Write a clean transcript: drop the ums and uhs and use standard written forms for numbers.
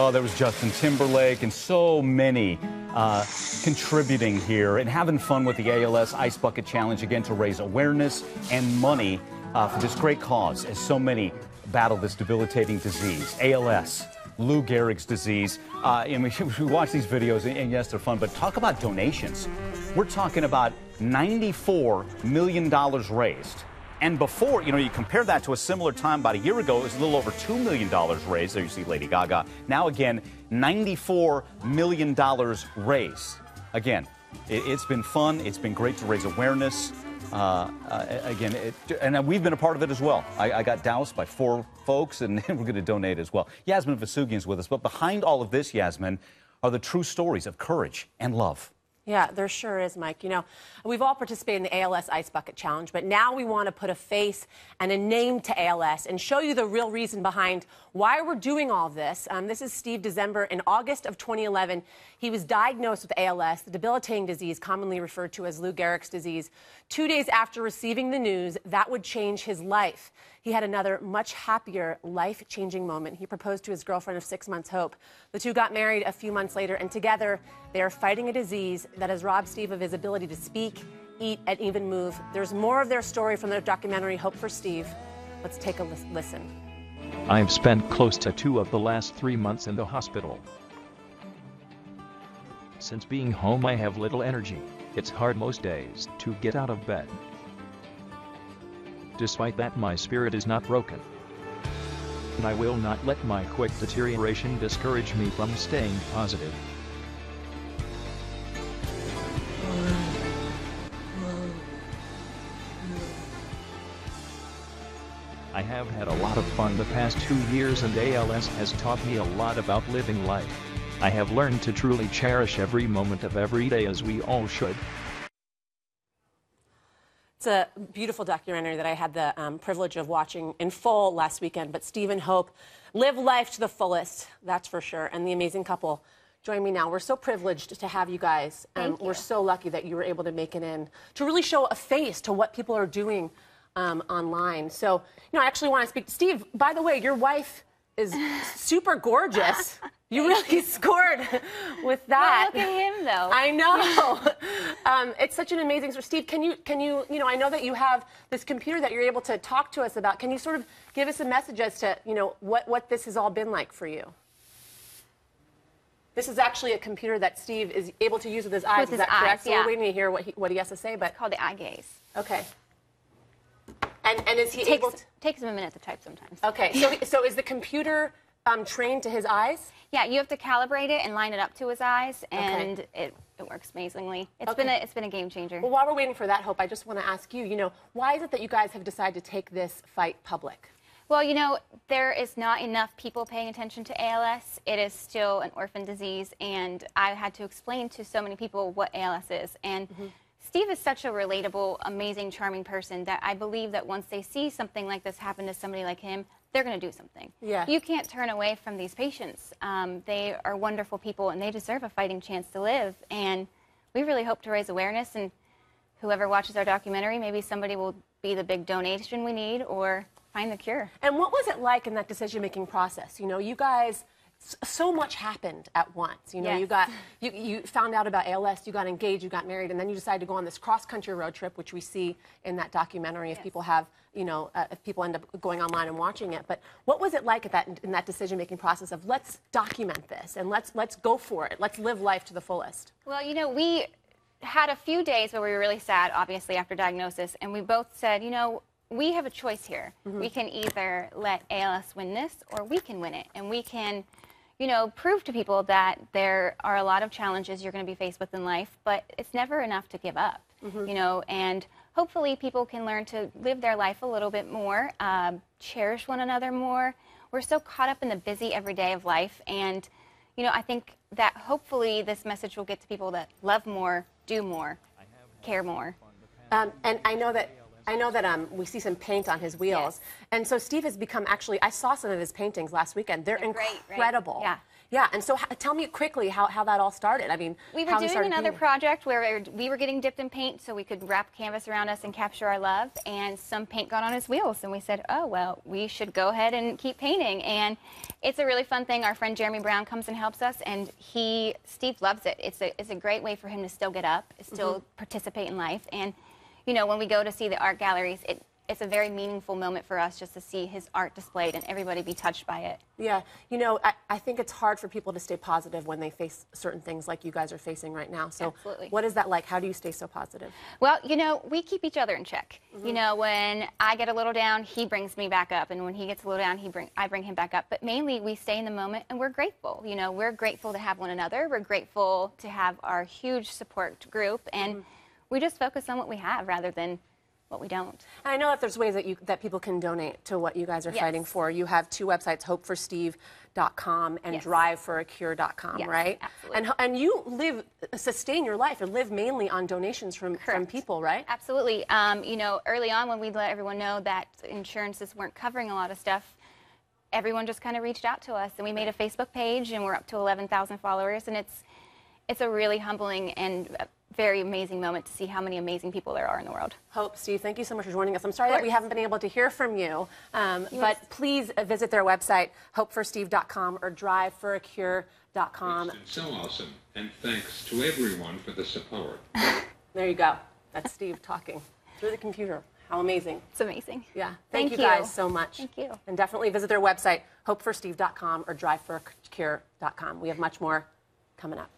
Oh, there was Justin Timberlake and so many contributing here and having fun with the ALS Ice Bucket Challenge, again, to raise awareness and money for this great cause, as so many battle this debilitating disease, ALS, Lou Gehrig's disease. And we watch these videos, and yes, they're fun, but talk about donations. We're talking about $94 million raised. And before, you compare that to a similar time about a year ago, it was a little over $2 million raised. There you see Lady Gaga. Now, again, $94 million raised. Again, it's been fun. It's been great to raise awareness. And we've been a part of it as well. I got doused by 4 folks, and we're going to donate as well. Yasmin Vasugian's with us. But behind all of this, Yasmin, are the true stories of courage and love. Yeah, there sure is, Mike. We've all participated in the ALS Ice Bucket Challenge, but now we want to put a face and a name to ALS and show you the real reason behind why we're doing all of this. This is Steve December. In August of 2011, he was diagnosed with ALS, the debilitating disease commonly referred to as Lou Gehrig's disease. 2 days after receiving the news, that would change his life. He had another much happier, life-changing moment. He proposed to his girlfriend of 6 months, Hope. The two got married a few months later, and together they are fighting a disease that has robbed Steve of his ability to speak, eat, and even move. There's more of their story from their documentary, Hope for Steve. Let's take a listen. I've spent close to 2 of the last 3 months in the hospital. Since being home, I have little energy. It's hard most days to get out of bed. Despite that, my spirit is not broken. And I will not let my quick deterioration discourage me from staying positive. I have had a lot of fun the past 2 years, and ALS has taught me a lot about living life. I have learned to truly cherish every moment of every day, as we all should. It's a beautiful documentary that I had the privilege of watching in full last weekend. But Steve and Hope live life to the fullest, that's for sure. And the amazing couple join me now. We're so privileged to have you guys. And we're so lucky that you were able to make it in to really show a face to what people are doing online. So, I actually want to speak to Steve. By the way, your wife is super gorgeous. You really scored with that. Well, look at him, though. I know. It's such an amazing story. Steve, can you, I know that you have this computer that you're able to talk to us about. Can you sort of give us a message as to, what this has all been like for you? This is actually a computer that Steve is able to use with his eyes. Is that correct? So we're waiting to hear what he has to say. But it's called the eye gaze. Okay. And is he able to... Takes him a minute to type sometimes. Okay. So is the computer trained to his eyes? Yeah, you have to calibrate it and line it up to his eyes, and it works amazingly. It's been a game changer. Well, while we're waiting for that, Hope, I just want to ask you, why is it that you guys have decided to take this fight public? Well, there is not enough people paying attention to ALS. It is still an orphan disease, and I had to explain to so many people what ALS is. And Steve is such a relatable, amazing, charming person that I believe that once they see something like this happen to somebody like him, they're going to do something. Yeah. You can't turn away from these patients. They are wonderful people, and they deserve a fighting chance to live. And we really hope to raise awareness, and whoever watches our documentary, maybe somebody will be the big donation we need or find the cure. And what was it like in that decision-making process? You guys... So much happened at once. Yes. You found out about ALS, you got engaged, you got married, and then you decided to go on this cross-country road trip, which we see in that documentary if people have, if people end up going online and watching it. But what was it like in that decision-making process of let's document this and let's go for it, let's live life to the fullest? Well, we had a few days where we were really sad, obviously, after diagnosis, and we both said, we have a choice here. We can either let ALS win this, or we can win it, and we can prove to people that there are a lot of challenges you're going to be faced with in life, but it's never enough to give up, and hopefully people can learn to live their life a little bit more, cherish one another more. We're so caught up in the busy everyday of life, and, I think that hopefully this message will get to people that love more, do more, care more. And I know that we see some paint on his wheels. Yes. And so Steve has become, actually, I saw some of his paintings last weekend. They're incredible. Great, right? Yeah. Yeah, and so tell me quickly how that all started. I mean, we were doing another project where we were getting dipped in paint so we could wrap canvas around us and capture our love, and some paint got on his wheels, and we said, oh, well, we should go ahead and keep painting. And it's a really fun thing. Our friend Jeremy Brown comes and helps us, and Steve loves it. It's a great way for him to still get up, still participate in life. And, you know, when we go to see the art galleries, it's a very meaningful moment for us just to see his art displayed and everybody be touched by it. Yeah, you know, I think it's hard for people to stay positive when they face certain things like you guys are facing right now. So Absolutely. What is that like? How do you stay so positive? Well, you know, we keep each other in check. You know, when I get a little down, he brings me back up, and when he gets a little down, I bring him back up. But mainly, we stay in the moment, and we're grateful. You know, we're grateful to have one another. We're grateful to have our huge support group, and we just focus on what we have rather than what we don't. And I know that there's ways that people can donate to what you guys are fighting for. You have two websites, hopeforsteve.com and driveforacure.com, right? Absolutely. And you sustain your life and live mainly on donations from people, right? Absolutely. You know, early on when we let everyone know that insurances weren't covering a lot of stuff, everyone just kind of reached out to us, and we made a Facebook page, and we're up to 11,000 followers, and it's a really humbling and very amazing moment to see how many amazing people there are in the world. Hope, Steve, thank you so much for joining us. I'm sorry that we haven't been able to hear from you, but please visit their website, hopeforsteve.com or driveforacure.com. It's been so awesome, and thanks to everyone for the support. There you go. That's Steve talking through the computer. How amazing. It's amazing. Yeah. Thank you guys so much. Thank you. And definitely visit their website, hopeforsteve.com or driveforacure.com. We have much more coming up.